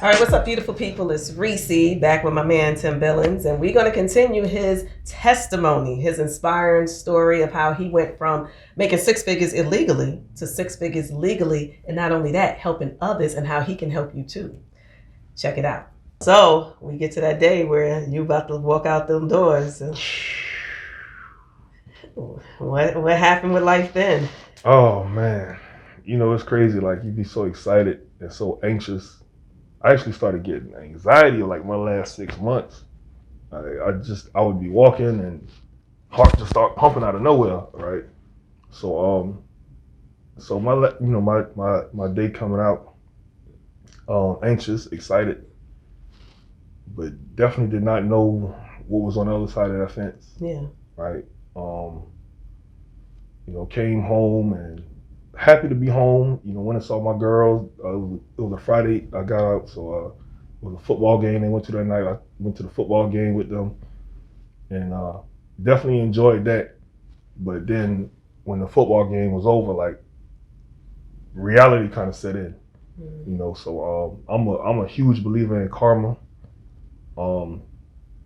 All right, what's up, beautiful people? It's Reese back with my man Tim Billings, and we're going to continue his testimony, his inspiring story of how he went from making six figures illegally to six figures legally, and not only that, helping others, and how he can help you too. Check it out. So we get to that day where you about to walk out them doors. What happened with life then? Oh man, it's crazy. Like you'd be so excited and so anxious. I actually started getting anxiety like my last 6 months. I would be walking and heart just start pumping out of nowhere, right? So my day coming out, anxious, excited, but definitely did not know what was on the other side of that fence. Yeah. Right. Came home and happy to be home. Went and saw my girls. It was a Friday. I got out, so it was a football game they went to that night. I went to the football game with them, and definitely enjoyed that. But then when the football game was over, like reality kind of set in. So I'm a huge believer in karma. And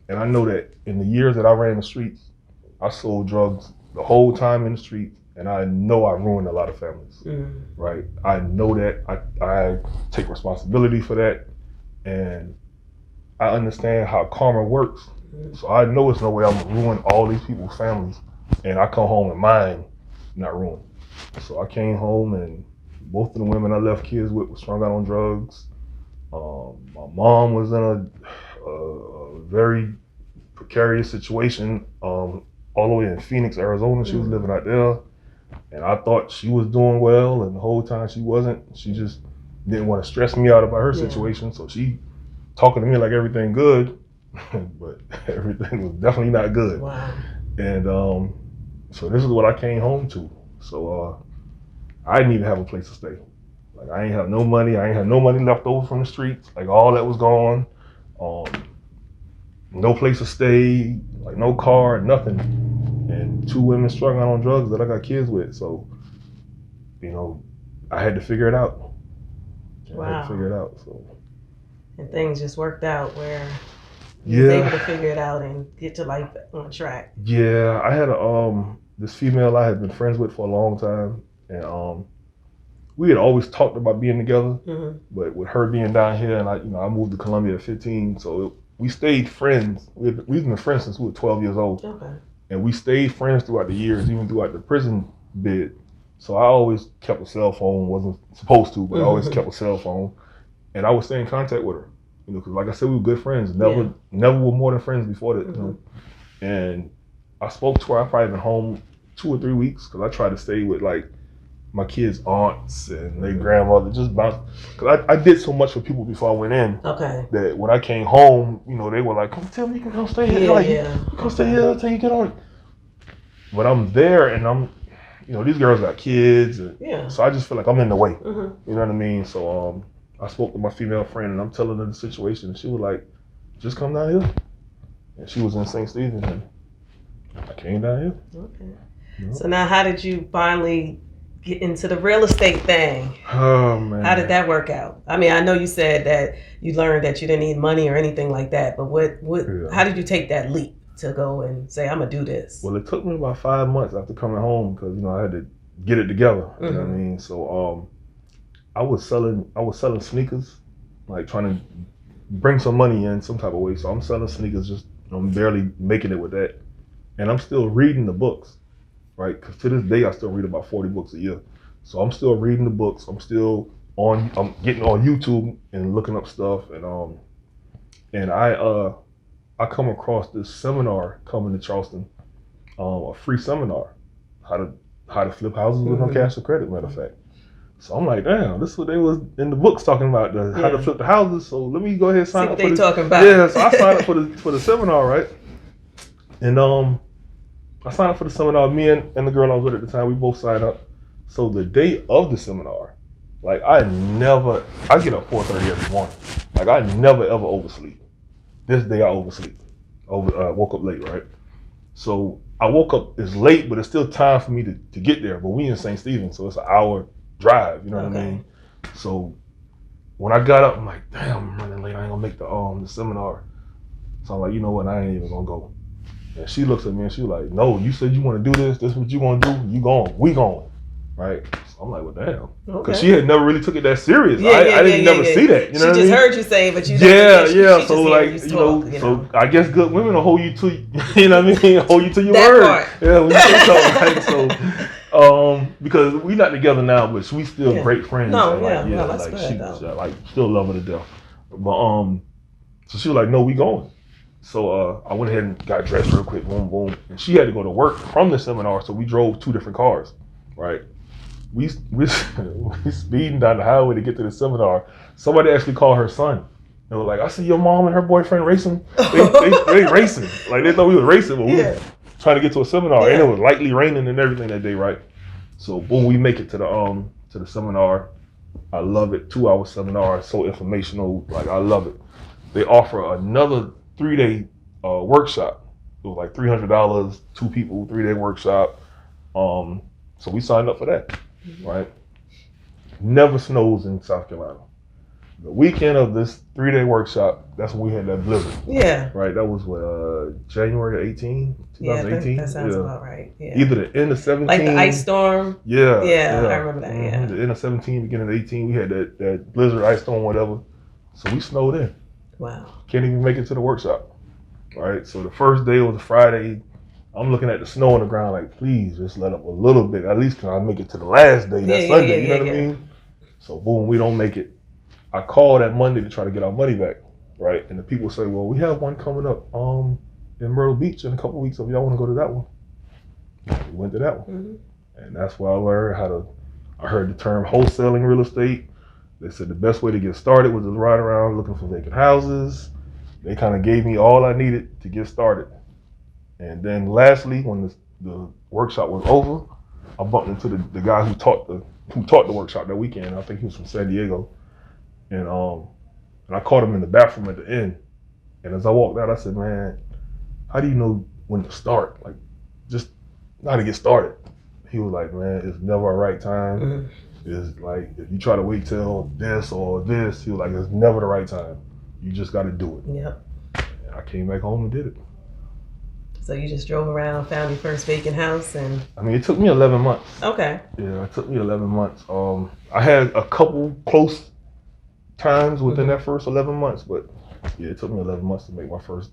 I know that in the years that I ran the streets, I sold drugs the whole time in the streets. And I know I ruined a lot of families, right? I know that. I take responsibility for that, and I understand how karma works. So I know it's no way I'm gonna ruin all these people's families, and I come home and mine not ruined. So I came home, and both of the women I left kids with were strung out on drugs. My mom was in a very precarious situation, all the way in Phoenix, Arizona. She was living out there. And I thought she was doing well, and the whole time she wasn't. She just didn't want to stress me out about her situation, so she talking to me like everything good, but everything was definitely not good. Wow. And so this is what I came home to. So I didn't even have a place to stay. Like I ain't have no money. I ain't have no money left over from the streets. Like all that was gone. No place to stay. Like no car, nothing. And 2 women struggling on drugs that I got kids with. So, I had to figure it out. So. And things just worked out where you was able to figure it out and get to life on track. Yeah, I had this female I had been friends with for a long time, and we had always talked about being together. But with her being down here, and I moved to Columbia at 15, so we stayed friends. We've been friends since we were 12 years old. Okay. And we stayed friends throughout the years, even throughout the prison bid. So I always kept a cell phone, wasn't supposed to, but I always kept a cell phone. And I would stay in contact with her, because like I said, we were good friends. Never were more than friends before that. And I spoke to her. I've probably been home 2 or 3 weeks, because I tried to stay with like my kids' aunts and their grandmother, just bounce. Because I did so much for people before I went in. Okay. That when I came home, they were like, "Come tell me you can come stay here. Come stay here until you get on." But I'm there, and I'm, these girls got kids, and so I just feel like I'm in the way. You know what I mean? So I spoke to my female friend, and I'm telling her the situation, and she was like, "Just come down here." And she was in St. Stephen, and I came down here. Okay. So now, how did you finally get into the real estate thing? Oh man. How did that work out? I mean, I know you said that you learned that you didn't need money or anything like that, but how did you take that leap to go and say, I'm gonna do this? Well, it took me about 5 months after coming home, because I had to get it together. You know what I mean? So I was selling sneakers, like trying to bring some money in some type of way. So I'm selling sneakers, just I'm barely making it with that. And I'm still reading the books. Right, because to this day I still read about 40 books a year. So I'm still reading the books. I'm getting on YouTube and looking up stuff, and I come across this seminar coming to Charleston, a free seminar, how to flip houses with no cash or credit, matter of fact. So I'm like, damn, this is what they was in the books talking about, how to flip the houses. So let me go ahead and sign up for this. Talking about. Yeah, so I signed up for the seminar, right? And I signed up for the seminar. Me and the girl I was with at the time, we both signed up. So the day of the seminar, like I get up 4:30 every morning. Like I never ever oversleep. This day I oversleep. Woke up late, right? So I woke up, it's late, but it's still time for me to get there. But we in St. Stephen, so it's an hour drive, you know what I mean? So when I got up, I'm like, damn, I'm running late. I ain't gonna make the seminar. So I'm like, you know what? I ain't even gonna go. And she looks at me and she was like, no, you said you want to do this. This is what you want to do. You going. We going. Right? So I'm like, well, damn. Because she had never really took it that serious. I didn't never see that. You know what I mean? She just heard you say, but you yeah. So like, you know, so I guess good women will hold you to, you know what I mean? Hold you to your word. Part. Yeah, when you say something, right? So, because we not together now, but we still great friends. No, and that's good, she like still love her to death. But so she was like, no, we going. So I went ahead and got dressed real quick, boom, boom. And she had to go to work from the seminar, so we drove 2 different cars, right? We speeding down the highway to get to the seminar. Somebody actually called her son. They were like, I see your mom and her boyfriend racing. They racing. Like, they thought we were racing, but we were trying to get to a seminar. And it was lightly raining and everything that day, right? So boom, we make it to the seminar. I love it. 2-hour seminar, so informational. Like, I love it. They offer another 3-day workshop. It was like $300, 2 people, 3-day workshop. So we signed up for that, right? Never snows in South Carolina. The weekend of this 3-day workshop, that's when we had that blizzard. Yeah. Right. That was what January 18, 2018. Yeah, that sounds about right. Yeah. Either the end of 17, like the ice storm. Yeah. I remember that. Yeah. The end of 17, beginning of 18, we had that blizzard, ice storm, whatever. So we snowed in. Wow. Can't even make it to the workshop. Right. So the first day was a Friday. I'm looking at the snow on the ground like, please just let up a little bit. At least can I make it to the last day, that Sunday, you know what I mean? So boom, we don't make it. I called that Monday to try to get our money back, right? And the people say, well, we have one coming up in Myrtle Beach in a couple of weeks, so if y'all want to go to that one. We went to that one. And that's where I learned I heard the term wholesaling real estate. They said the best way to get started was to ride around looking for vacant houses. They kind of gave me all I needed to get started. And then lastly, when the workshop was over, I bumped into the guy who taught the workshop that weekend. I think he was from San Diego. And I caught him in the bathroom at the end. And as I walked out, I said, man, how do you know when to start? Like, just how to get started. He was like, man, it's never a right time. It's like, if you try to wait till this or this, he was like, it's never the right time. You just got to do it. Yep. And I came back home and did it. So you just drove around, found your first vacant house, and... I mean, it took me 11 months. Okay. Yeah, it took me 11 months. I had a couple close times within that first 11 months, but yeah, it took me 11 months to make my first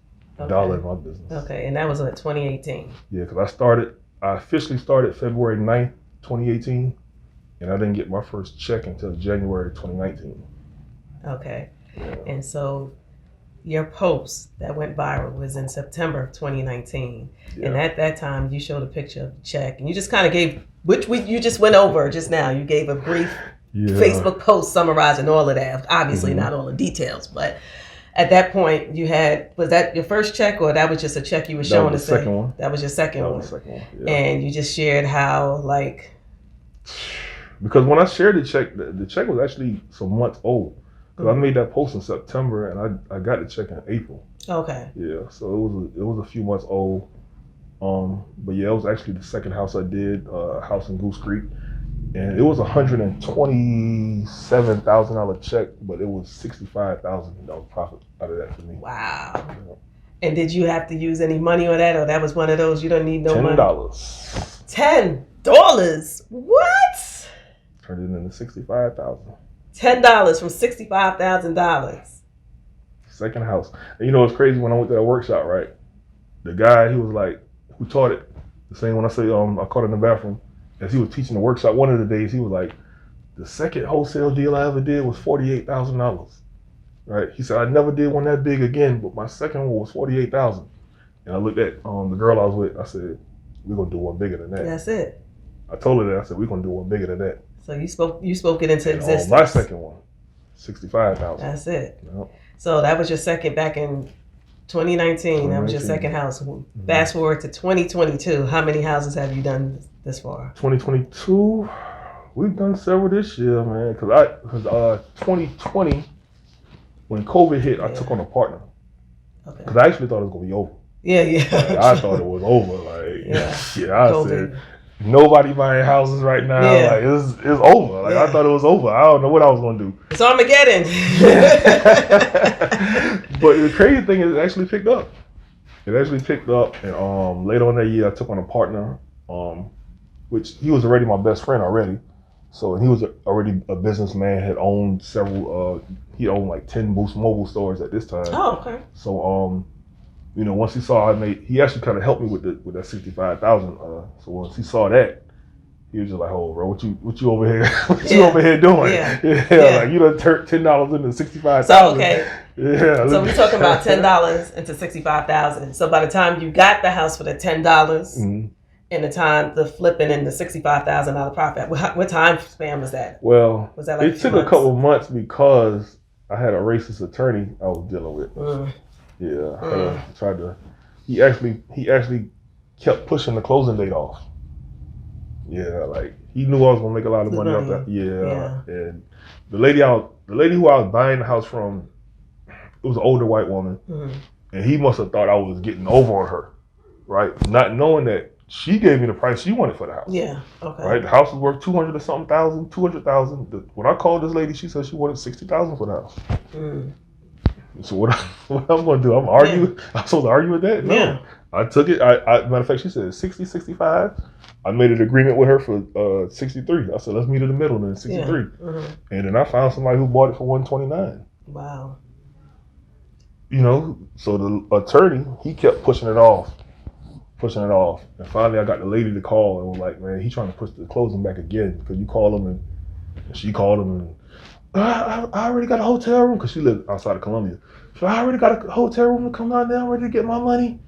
dollar in my business. Okay, and that was in 2018. Yeah, because I officially started February 9th, 2018, and I didn't get my first check until January 2019. Okay, yeah. And so your post that went viral was in September of 2019. Yeah. And at that time, you showed a picture of the check, and you just kind of gave, you just went over just now. You gave a brief Facebook post summarizing all of that. Obviously, not all the details, but at that point, was that your first check, or that was just a check you were showing? That was the second one. That was your second one. That was the second one, yeah. And you just shared how, like... Because when I shared the check was actually some months old. Because I made that post in September, and I got the check in April. Okay. Yeah, so it was a few months old. But yeah, it was actually the second house I did, a house in Goose Creek. And it was $127,000 check, but it was $65,000 profit out of that for me. Wow. Yeah. And did you have to use any money on that, or that was one of those you don't need no money? $10. $10? What? Turned it into $65,000. $10 from $65,000. Second house. And you know what's crazy? When I went to that workshop, right? The guy, he was like, who taught it? The same when I say I caught it in the bathroom. As he was teaching the workshop, one of the days he was like, the second wholesale deal I ever did was $48,000. Right? He said, I never did one that big again, but my second one was $48,000. And I looked at the girl I was with. I said, we're gonna do one bigger than that. That's it. I told her that. I said, we're gonna do one bigger than that. So you spoke it into existence. My second one, $65,000. That's it. Yep. So that was your second back in 2019. That was your second house. Fast forward to 2022. How many houses have you done this far? 2022, we've done several this year, man. Because 2020, when COVID hit, I took on a partner. Okay. Because I actually thought it was gonna be over. Yeah. Like, I thought it was over. Like, I said, nobody buying houses right now. Yeah. Like it's over. Like I thought it was over. I don't know what I was gonna do. It's Armageddon. But the crazy thing is, it actually picked up. It actually picked up, and later on that year, I took on a partner, which he was already my best friend already. So he was already a businessman. Had owned several. He owned like 10 Boost Mobile stores at this time. Oh, okay. So you know, once he saw he actually kind of helped me with that 65,000. So once he saw that, he was just like, "Oh, bro, what you over here? What you over here doing? Yeah. Like you done turned $10 into 65,000." So okay. Yeah. So we're talking about $10 into 65,000. So by the time you got the house for the $10, and the time the flipping and the $65,000 profit, what time span was that? Well, was that like it took a couple of months because I had a racist attorney I was dealing with. Yeah, he actually kept pushing the closing date off. Yeah, like he knew I was gonna make a lot of money off that. Yeah, and the lady who I was buying the house from, it was an older white woman, and he must have thought I was getting over on her, right? Not knowing that she gave me the price she wanted for the house. Yeah, okay. Right, the house was worth 200 or something thousand, 200,000. When I called this lady, she said she wanted 60,000 for the house. So what I'm going to do? I'm supposed to argue with that? No. Yeah. I took it. Matter of fact, she said 60, 65. I made an agreement with her for 63. I said, let's meet in the middle then, 63. And then I found somebody who bought it for 129. Wow. You know, so the attorney, he kept pushing it off. And finally I got the lady to call and was like, man, he's trying to push the closing back again. Because you call him and she called him and I already got a hotel room, because she lived outside of Columbia. So I already got a hotel room to come down there, ready to get my money.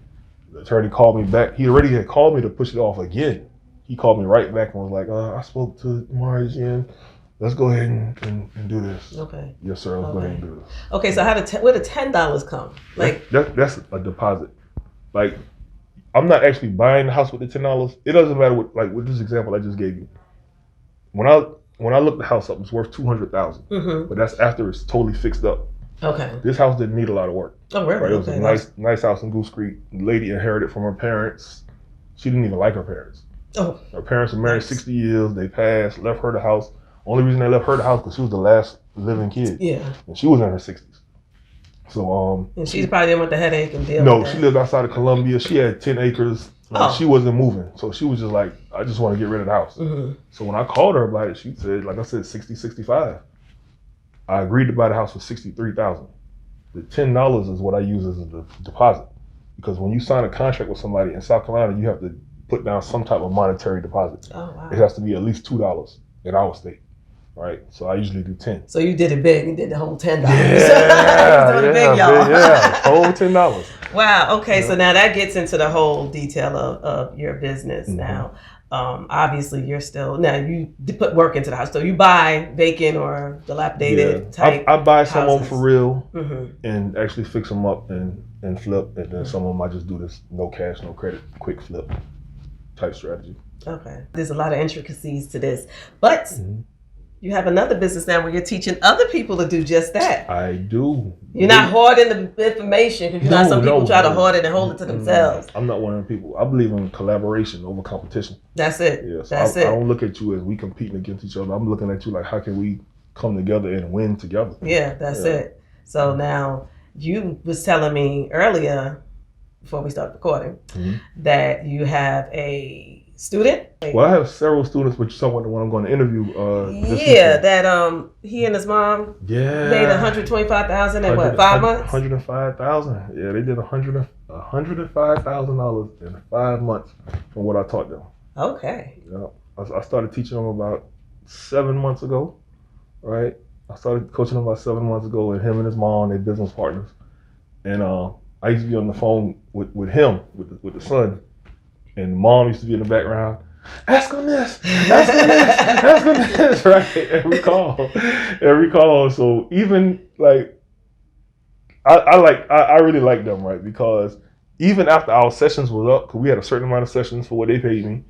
The attorney called me back. He already had called me to push it off again. He called me right back and was like, I spoke to Marge and let's go ahead and do this. Okay. Yes, sir. Let's go ahead and do this. Okay, so where did $10 come? Like that's a deposit. Like, I'm not actually buying the house with the $10. It doesn't matter with this example I just gave you. When I looked the house up, it's worth $200,000. But that's after it's totally fixed up. Okay. This house didn't need a lot of work. Oh, really? Right? It was a nice house in Goose Creek. The lady inherited from her parents. She didn't even like her parents. Oh. Her parents were married 60 years. They passed, left her the house. Only reason they left her the house because she was the last living kid. Yeah. And she was in her 60s. So and she probably didn't want the headache and deal with No, that. she lived outside of Columbia. She had 10 acres. She wasn't moving. So she was just like, I just want to get rid of the house. So when I called her about it, she said, like I said, 60, 65. I agreed to buy the house for $63,000. The $10 is what I use as a deposit. Because when you sign a contract with somebody in South Carolina, you have to put down some type of monetary deposit. Oh, wow. It has to be at least $2 in our state. Right, so I usually do 10. So you did it big. You did the whole $10. Yeah, big, y'all. Yeah, whole $10. Wow. Okay, so now that gets into the whole detail of your business. Now, obviously, you put work into the house. So you buy vacant or dilapidated type. I buy some of them for real and actually fix them up and flip, and then some of them I just do this no cash, no credit, quick flip type strategy. Okay, there's a lot of intricacies to this, but. You have another business now where you're teaching other people to do just that. I do. You're not hoarding the information, because you know some people try to hoard it and hold it to themselves. I'm not one of the people. I believe in collaboration over competition. That's it. Yeah, so I don't look at you as we competing against each other. I'm looking at you like, how can we come together and win together? Yeah, that's it. So now you was telling me earlier, before we start recording, that you have a student? Well, I have several students, but you're talking about the one I'm going to interview. That he and his mom made $125,000 in what, 5 months? $105,000. Yeah, they did $105,000 in 5 months from what I taught them. Okay. Yeah, I started teaching them about 7 months ago, right? I started coaching them about 7 months ago, and him and his mom, they're business partners. And I used to be on the phone with him, with the son. And mom used to be in the background, ask him this, right? Every call. So even like, I really like them, right? Because even after our sessions was up, because we had a certain amount of sessions for what they paid me,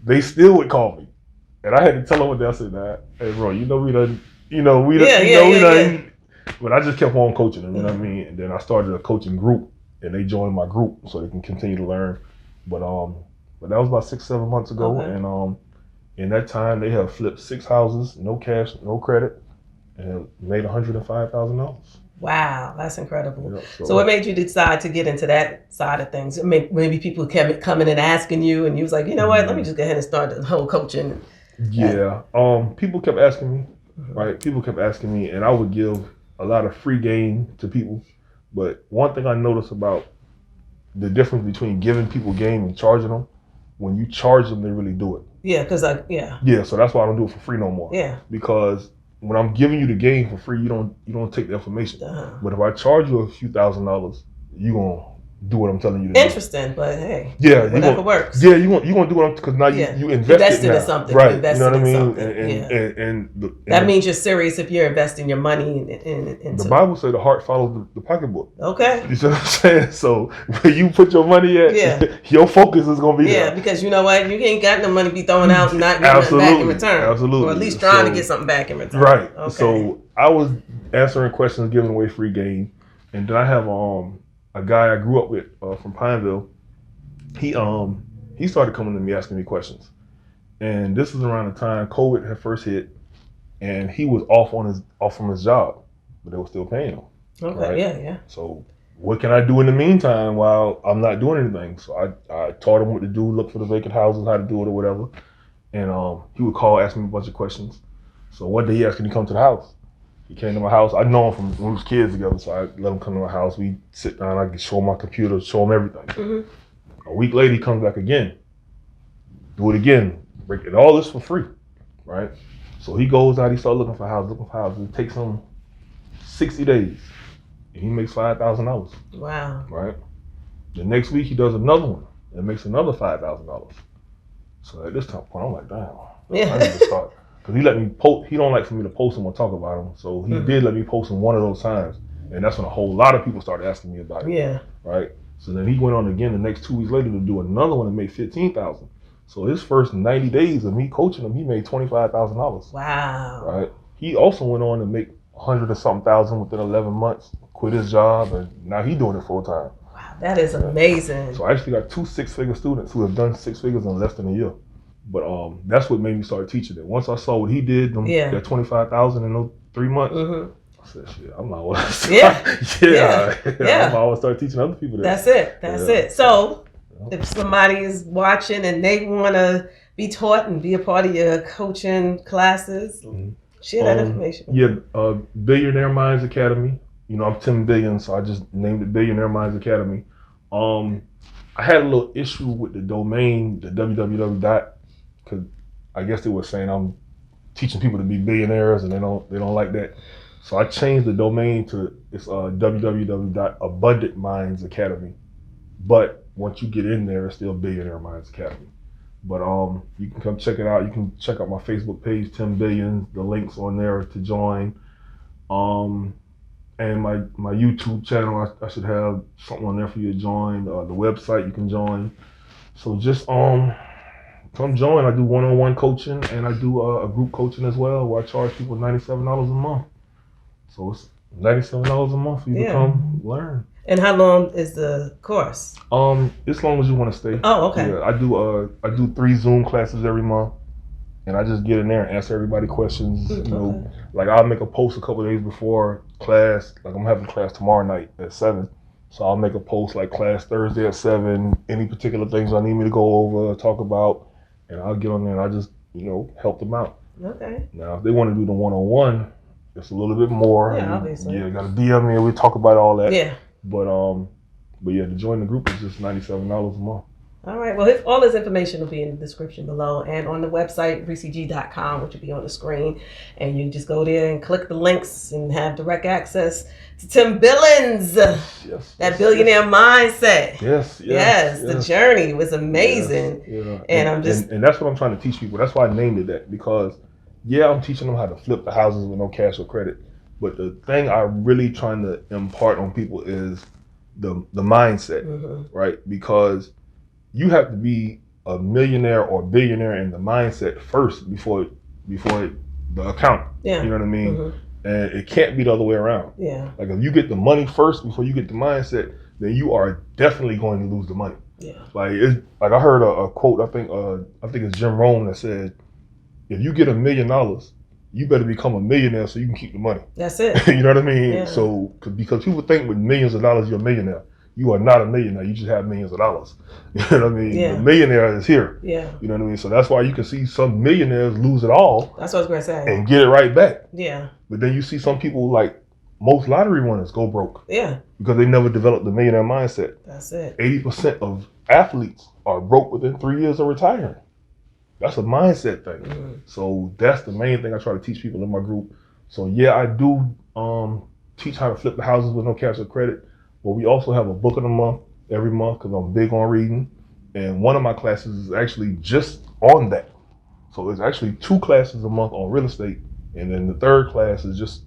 they still would call me. And I had to tell them what they said, hey bro, we done. But I just kept on coaching them, you know what I mean? And then I started a coaching group, and they joined my group so they can continue to learn. But but that was about 6-7 months ago. Okay. And in that time, they have flipped 6 houses, no cash, no credit, and made $105,000. Wow, that's incredible. Yeah, so what made you decide to get into that side of things? Maybe people kept coming and asking you, and you was like, you know what, let me just go ahead and start the whole coaching. Yeah, people kept asking me, right? People kept asking me, and I would give a lot of free game to people. But one thing I noticed about the difference between giving people game and charging them, when you charge them, they really do it. Yeah, because Yeah, so that's why I don't do it for free no more. Yeah. Because when I'm giving you the game for free, you don't take the information. Uh-huh. But if I charge you a few $1,000s, you gonna do what I'm telling you to do. Interesting, but hey, yeah, whatever works. Yeah, you gonna do what because now you invested in something, right? You know what I mean? And that means you're serious if you're investing your money into. The Bible says the heart follows the pocketbook. Okay. You see what I'm saying? So where you put your money at, your focus is gonna be there. Yeah, because you know what, you ain't got no money to be throwing out and not getting nothing back in return. Absolutely. Or at least trying to get something back in return. Right. Okay. So I was answering questions, giving away free game, and then I have a guy I grew up with from Pineville. He started coming to me asking me questions, and this was around the time COVID had first hit, and he was off from his job, but they were still paying him. Okay, right? yeah. So what can I do in the meantime while I'm not doing anything? So I taught him what to do, look for the vacant houses, how to do it or whatever, and he would call, ask me a bunch of questions. So one day he asked me to come to the house. He came to my house. I know him from when we was kids together, so I let him come to my house. We sit down. I could show him my computer, show him everything. Mm-hmm. A week later, he comes back again. Do it again. Break it. All this for free, right? So he goes out. He starts looking for houses. It takes him 60 days, and he makes $5,000. Wow. Right. The next week he does another one and makes another $5,000. So at this time point, I'm like, damn. Yeah. I need to start. Because he let me post, he don't like for me to post him or talk about him. So he did let me post him one of those times. And that's when a whole lot of people started asking me about it. Yeah. Right? So then he went on again the next 2 weeks later to do another one and make $15,000. So his first 90 days of me coaching him, he made $25,000. Wow. Right? He also went on to make 100 or something thousand within 11 months, quit his job, and now he's doing it full time. Wow, that is amazing. So I actually got 2 6-figure students who have done 6 figures in less than a year. But that's what made me start teaching it. Once I saw what he did, that 25,000 in those 3 months, I said, "Shit, I'm not want to start." Yeah. I'm always start teaching other people that. That's it. So, if somebody is watching and they want to be taught and be a part of your coaching classes, share that information. Yeah, Billionaire Minds Academy. You know, I'm 10 billion, so I just named it Billionaire Minds Academy. I had a little issue with the domain, the www. Because I guess they were saying I'm teaching people to be billionaires, and they don't like that. So I changed the domain to it's www.abundantminds academy. But once you get in there, it's still Billionaire Minds Academy. But you can come check it out. You can check out my Facebook page, 10 Billion. The link's on there to join. And my YouTube channel, I should have something on there for you to join. The website you can join. So just come join. I do one-on-one coaching, and I do a group coaching as well, where I charge people $97 a month. So it's $97 a month for you to come learn. And how long is the course? As long as you want to stay. Oh, okay. Yeah, I do 3 Zoom classes every month, and I just get in there and answer everybody questions. You know, like I'll make a post a couple of days before class. Like I'm having class tomorrow night at 7. So I'll make a post like class Thursday at 7, any particular things I need me to go over, talk about, and I'll get on there and I just, help them out. Okay. Now, if they want to do the one-on-one, it's a little bit more. Yeah, obviously. Yeah, got to DM me and we talk about all that. Yeah. But yeah, to join the group is just $97 a month. All right. Well, all this information will be in the description below and on the website, reecg.com, which will be on the screen. And you just go there and click the links and have direct access to Tim Billings, that billionaire mindset. Yes. The journey was amazing. Yeah. And and that's what I'm trying to teach people. That's why I named it that, because I'm teaching them how to flip the houses with no cash or credit. But the thing I'm really trying to impart on people is the mindset, right? Because you have to be a millionaire or billionaire in the mindset first before the account. Yeah. You know what I mean? And it can't be the other way around. Yeah. Like if you get the money first before you get the mindset, then you are definitely going to lose the money. Yeah. Like I heard a quote. I think it's Jim Rohn that said, "If you get $1 million, you better become a millionaire so you can keep the money." That's it. You know what I mean? Yeah. So because people think with millions of dollars you're a millionaire. You are not a millionaire. You just have millions of dollars. You know what I mean? Yeah. The millionaire is here. Yeah. You know what I mean? So that's why you can see some millionaires lose it all. That's what I was going to say. And get it right back. Yeah. But then you see some people, like most lottery winners, go broke. Yeah. Because they never developed the millionaire mindset. That's it. 80% of athletes are broke within 3 years of retiring. That's a mindset thing. Mm-hmm. So that's the main thing I try to teach people in my group. So yeah, I do teach how to flip the houses with no cash or credit. But we also have a book of the month every month because I'm big on reading. And one of my classes is actually just on that. So it's actually 2 classes a month on real estate. And then the third class is just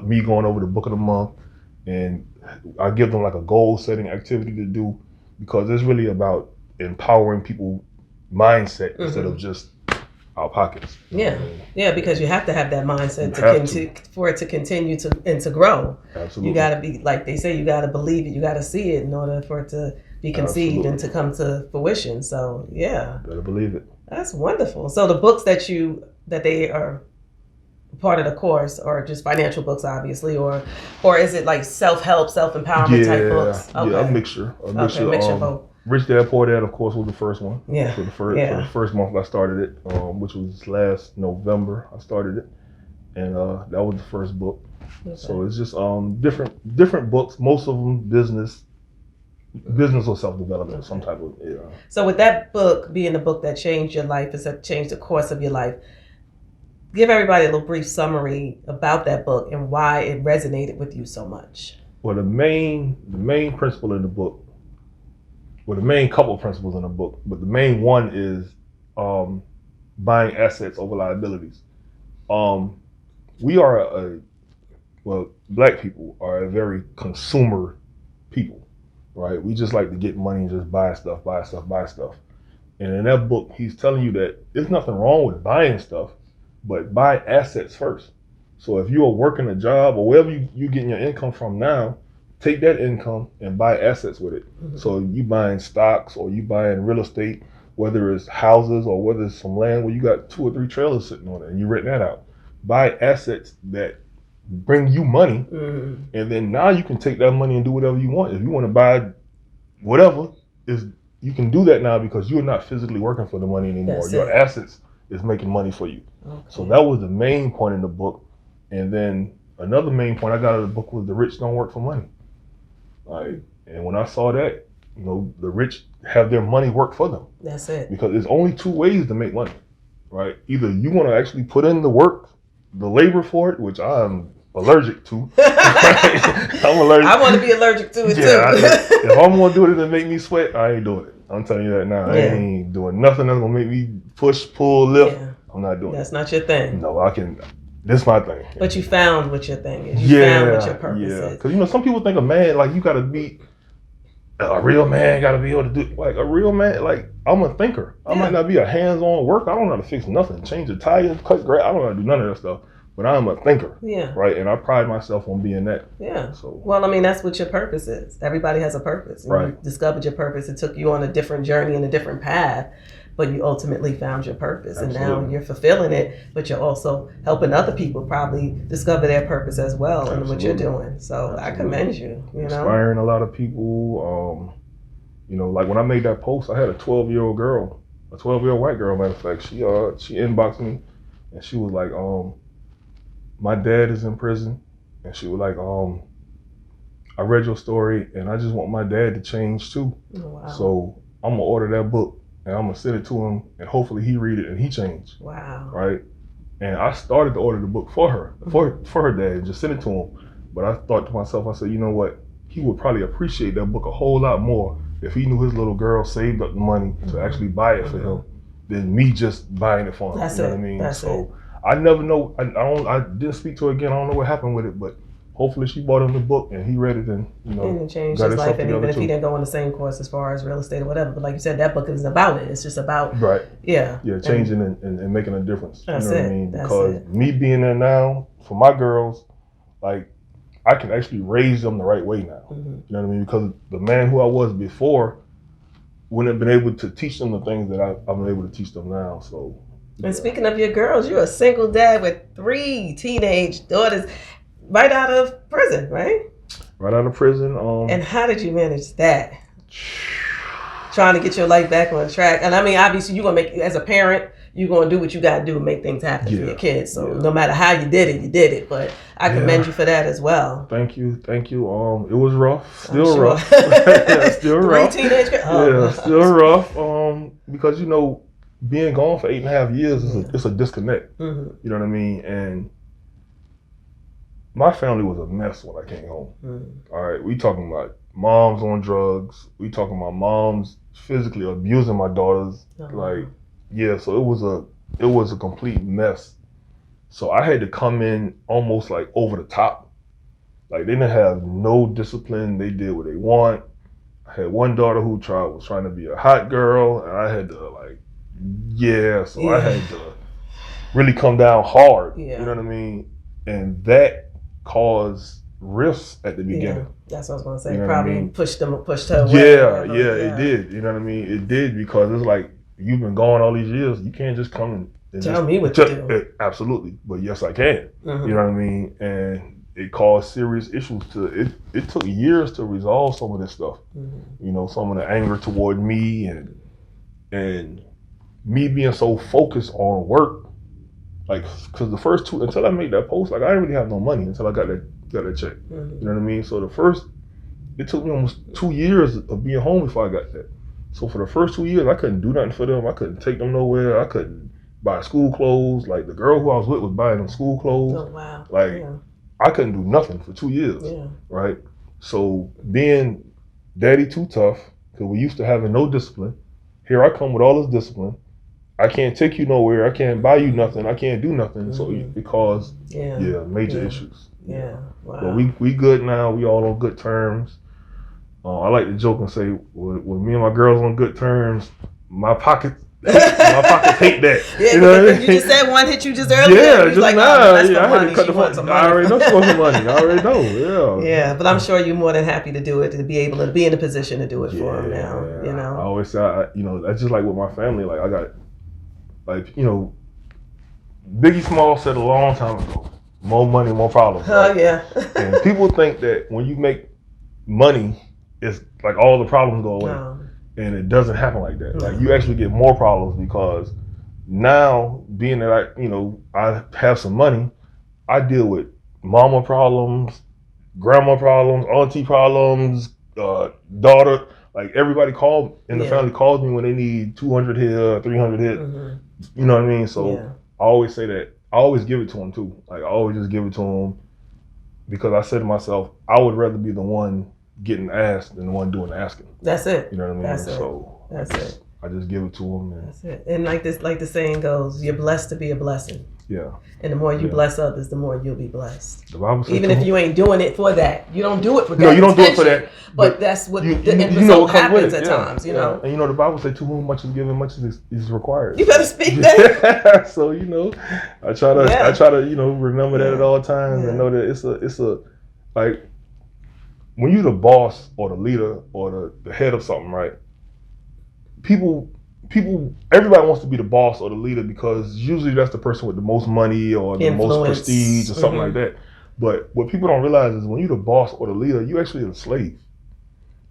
me going over the book of the month. And I give them like a goal setting activity to do because it's really about empowering people's mindset instead of just our pockets. Yeah. Yeah, because you have to have that mindset for it to continue to grow. Absolutely. You got to be, like they say, you got to believe it. You got to see it in order for it to be conceived and to come to fruition. So, yeah. Better believe it. That's wonderful. So the books that they are part of the course are just financial books, obviously, or is it like self-help, self-empowerment type books? Okay. Yeah, a mixture. Mixture of both. Rich Dad Poor Dad, of course, was the first one. Yeah. For the first month I started it, which was last November. I started it, and that was the first book. Okay. So it's just different books. Most of them business or self-development, some type of. Yeah. So with that book being the book that changed your life, changed the course of your life, give everybody a little brief summary about that book and why it resonated with you so much. Well, the main principle in the book. Well, the main couple of principles in the book, but the main one is buying assets over liabilities. We are Black people are a very consumer people, right? We just like to get money and just buy stuff. And in that book, he's telling you that there's nothing wrong with buying stuff, but buy assets first. So if you are working a job or wherever you're getting your income from now, take that income and buy assets with it. Mm-hmm. So you buying stocks or you buying real estate, whether it's houses or whether it's some land where you got 2 or 3 trailers sitting on it and you rent that out. Buy assets that bring you money, and then now you can take that money and do whatever you want. If you want to buy whatever, you can do that now because you're not physically working for the money anymore. Your assets is making money for you. Okay. So that was the main point in the book. And then another main point I got out of the book was the rich don't work for money. And when I saw that, the rich have their money work for them. That's it. Because there's only 2 ways to make money, right? Either you want to actually put in the work, the labor for it, which I'm allergic to. I'm allergic. I want to be allergic to it too. If I'm going to do it and make me sweat, I ain't doing it. I'm telling you that now. I ain't doing nothing that's going to make me push, pull, lift. Yeah. I'm not doing it. That's not your thing. No, I can. This is my thing. But you found what your thing is. You found what your purpose is. Because, some people think a man, like, you got to be, a real man got to be able to do, like, a real man, like, I'm a thinker. I might not be a hands-on worker. I don't know how to fix nothing. Change the tires, cut grass. I don't know how to do none of that stuff. But I'm a thinker. Yeah. Right? And I pride myself on being that. Yeah. So. Well, I mean, that's what your purpose is. Everybody has a purpose. And you discovered your purpose. It took you on a different journey and a different path. But you ultimately found your purpose. Absolutely. And now you're fulfilling it, but you're also helping other people probably discover their purpose as well in what you're doing. So I commend you, Inspiring a lot of people. Like when I made that post, I had a 12-year-old girl, a 12-year-old white girl, matter of fact. She inboxed me and she was like, my dad is in prison. And she was like, I read your story and I just want my dad to change too. Oh, wow. So I'm gonna order that book. And I'm gonna send it to him, and hopefully he read it and he changed. Wow! Right? And I started to order the book for her, for her dad, and just send it to him. But I thought to myself, I said, you know what? He would probably appreciate that book a whole lot more if he knew his little girl saved up the money to actually buy it for him, than me just buying it for him. That's you know it. What I mean? That's so I never know. I didn't speak to her again. I don't know what happened with it, but hopefully she bought him the book and he read it and and it changed his life. And even if he didn't go on the same course as far as real estate or whatever, but like you said, that book isn't about it. It's just about changing and making a difference. That's you know it. What I mean? That's because me being there now for my girls, like I can actually raise them the right way now. Mm-hmm. You know what I mean? Because the man who I was before, wouldn't have been able to teach them the things that I've been able to teach them now. So. And speaking of your girls, you're a single dad with 3 teenage daughters right out of prison, right? Right out of prison. And how did you manage that? Trying to get your life back on track. And I mean, obviously, you're going to make, as a parent, you're going to do what you got to do to make things happen for your kids. So no matter how you did it, you did it. But I commend you for that as well. Thank you. It was rough. Still rough. Still rough. 3 teenage girls. Yeah, still rough. Because, being gone for 8.5 years it's a disconnect. You know what I mean? And my family was a mess when I came home. All right, we talking about moms on drugs. We talking about moms physically abusing my daughters. So it was a complete mess. So I had to come in almost like over the top. Like they didn't have no discipline. They did what they want. I had one daughter who was trying to be a hot girl, and I had to I had to really come down hard. You know what I mean? And that caused rifts at the beginning. That's what I was gonna say. You know probably pushed her away. It did. You know what I mean? It did, because it's like, you've been gone all these years. You can't just come and tell me what to do. Absolutely, but yes, I can. You know what I mean? And it caused serious issues. It took years to resolve some of this stuff. Some of the anger toward me and me being so focused on work, because the first 2, until I made that post, I didn't really have no money until I got that check. You know what I mean? So it took me almost 2 years of being home before I got that. So for the first 2 years, I couldn't do nothing for them. I couldn't take them nowhere. I couldn't buy school clothes. Like the girl who I was with was buying them school clothes. Oh wow! I couldn't do nothing for 2 years. Right. So being daddy too tough, because we used to having no discipline. Here I come with all this discipline. I can't take you nowhere. I can't buy you nothing. I can't do nothing. So it caused major issues. Wow. But we good now. We all on good terms. I like to joke and say, when me and my girls on good terms, my pockets hate that. You know what I mean? You just said one hit you just earlier. Yeah, just like, I had to cut the money. I already know she wants some money. I already know. Yeah, but I'm sure you're more than happy to do it, to be able to be in a position to do it for them now. I always say, that's just like with my family. Like I got, Biggie Small said a long time ago, more money, more problems. Right? And people think that when you make money, it's like all the problems go away. And it doesn't happen like that. Like you actually get more problems, because now, being that I have some money, I deal with mama problems, grandma problems, auntie problems, daughter. Like everybody in the family calls me when they need 200 here, 300 here. You know what I mean? So I always say that. I always give it to them too. Like I always just give it to them, because I said to myself, I would rather be the one getting asked than the one doing the asking. That's it. You know what I mean? That's it. I just give it to them. That's it. And like the saying goes, you're blessed to be a blessing. Yeah. And the more you bless others, the more you'll be blessed. The Bible says, even if you ain't doing it for that, you don't do it for that. No, you don't do it for that. But that's what the end result happens at times. You know. And the Bible says, to whom much is given, much is required. You better speak that. So I try to remember that at all times and know that it's a like, when you're the boss or the leader or the head of something, right? Everybody wants to be the boss or the leader, because usually that's the person with the most money or the most prestige or something like that. But what people don't realize is, when you're the boss or the leader, you actually are the slave.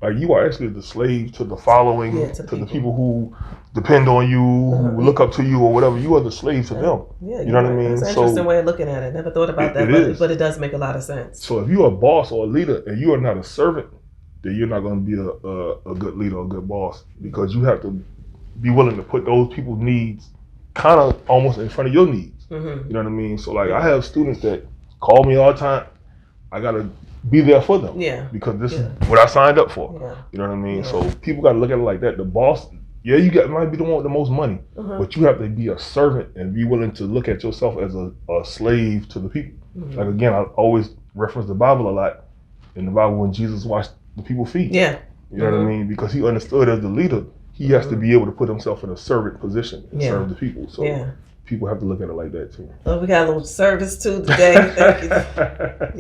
Like you are actually the slave to the following, to the people who depend on you, who look up to you or whatever. You are the slave to them. Yeah, you know what I mean? It's an interesting way of looking at it. Never thought about that, but it does make a lot of sense. So if you're a boss or a leader and you are not a servant, then you're not going to be a good leader or a good boss, because you have to be willing to put those people's needs kind of almost in front of your needs. You know what I mean? So like I have students that call me all the time. I got to be there for them. Because this is what I signed up for. You know what I mean? So people got to look at it like that. The boss, you might be the one with the most money, but you have to be a servant and be willing to look at yourself as a slave to the people. Like again, I always reference the Bible a lot. In the Bible, when Jesus washed the people's feet. You know what I mean? Because he understood, as the leader, he has to be able to put himself in a servant position and serve the people. So people have to look at it like that too. Well, we got a little service too today. Thank you.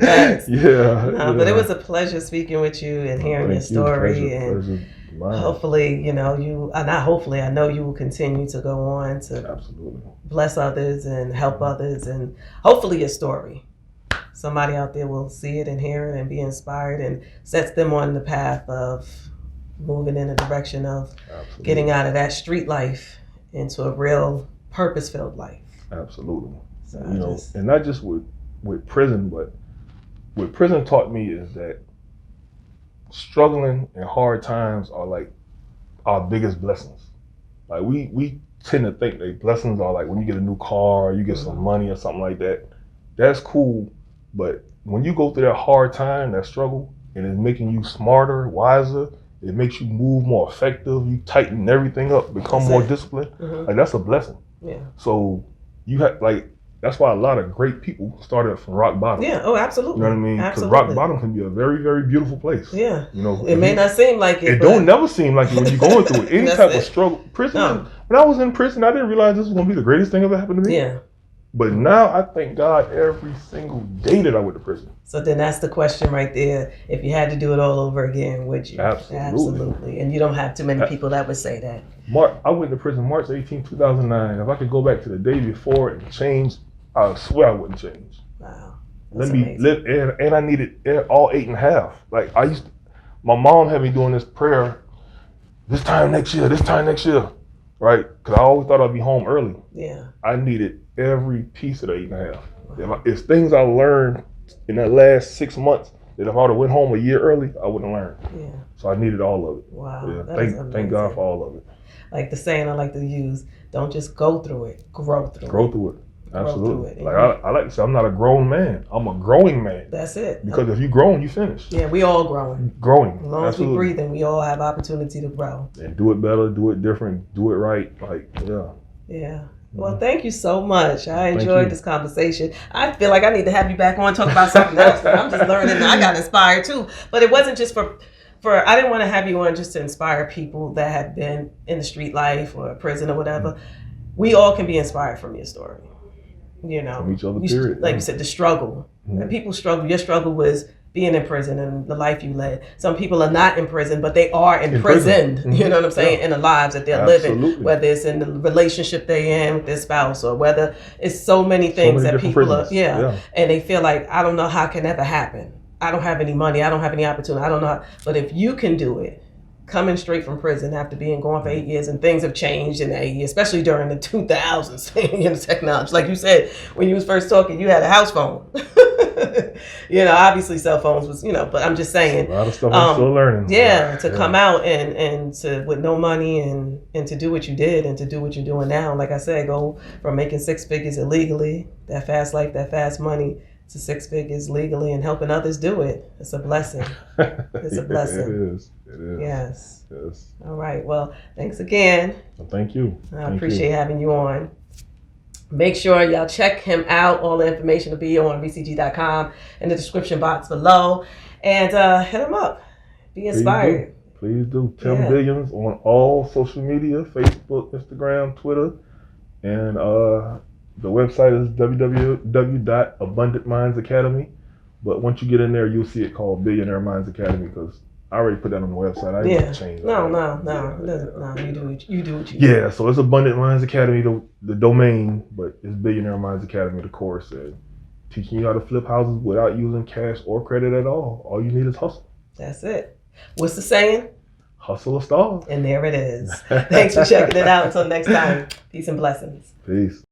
Yes. But it was a pleasure speaking with you and hearing your story. Pleasure. hopefully, not hopefully, I know you will continue to go on to absolutely bless others and help others, and hopefully your story, somebody out there will see it and hear it and be inspired and sets them on the path of moving in the direction of getting out of that street life into a real purpose-filled life. Absolutely. So and not just with prison, but what prison taught me is that struggling and hard times are like our biggest blessings. Like we tend to think that blessings are like when you get a new car, or you get some money or something like that. That's cool, but when you go through that hard time, that struggle, and it's making you smarter, wiser, it makes you move more effective, you tighten everything up, become more disciplined. Like that's a blessing. Yeah. So you have that's why a lot of great people started from rock bottom. Yeah, oh, absolutely. You know what I mean? Because rock bottom can be a very, very beautiful place. Yeah. It may not seem like it. It don't never seem like it when you're going through it. Any type of struggle. Prison. When I was in prison, I didn't realize this was going to be the greatest thing ever happened to me. Yeah. But now I thank God every single day that I went to prison. So then that's the question right there. If you had to do it all over again, would you? Absolutely. And you don't have too many people that would say that. I went to prison March 18, 2009. If I could go back to the day before and change, I swear I wouldn't change. Wow. Let me live, and I needed all 8.5. Like my mom had me doing this prayer, this time next year, right? Because I always thought I'd be home early. Yeah. I needed every piece of the 8.5. Wow. If things I learned in that last 6 months, that if I would have went home a year early, I wouldn't have learned. Yeah. So I needed all of it. Wow. Yeah. Thank God for all of it. Like the saying I like to use, don't just go through it, grow through it. Grow through it. Absolutely. Like I like to say, I'm not a grown man. I'm a growing man. That's it. Because if you're growing, you finish. Yeah, we all growing. Growing. As long as we breathing, we all have opportunity to grow. And do it better, do it different, do it right. Yeah. Well, thank you so much. I enjoyed this conversation. I feel like I need to have you back on and talk about something else. I'm just learning. I got inspired too. But it wasn't just for I didn't want to have you on just to inspire people that have been in the street life or prison or whatever. We all can be inspired from your story. From each other, period. Like you said, the struggle. And people struggle. Your struggle was being in prison and the life you led. Some people are not in prison, but they are imprisoned. You know what I'm saying? In the lives that they're living, whether it's in the relationship they're in with their spouse, or whether it's so many things that people are, and they feel like, I don't know how it can ever happen. I don't have any money. I don't have any opportunity. I don't know. But if you can do it, coming straight from prison after being gone for 8 years, and things have changed in 8 years, especially during the 2000s, the technology. Like you said, when you was first talking, you had a house phone. Obviously cell phones was, but I'm just saying. A lot of stuff I'm still learning. To come out and to, with no money and to do what you did and to do what you're doing now. Like I said, go from making 6 figures illegally, that fast life, that fast money, to 6 figures legally and helping others do it. It's a blessing. It's a blessing. It is. Yes. Yes. All right. Well, thanks again. Well, thank you. I appreciate having you on. Make sure y'all check him out. All the information will be on vcg.com in the description box below. And hit him up. Be inspired. Please do. Tim Billions on all social media, Facebook, Instagram, Twitter. And the website is www.abundantmindsacademy. But once you get in there, you'll see it called Billionaire Minds Academy, because I already put that on the website. I didn't change that. No. You do what you do. Yeah, so it's Abundant Minds Academy, the domain, but it's Billionaire Minds Academy, the course, and teaching you how to flip houses without using cash or credit at all. All you need is hustle. That's it. What's the saying? Hustle or starve. And there it is. Thanks for checking it out. Until next time, peace and blessings. Peace.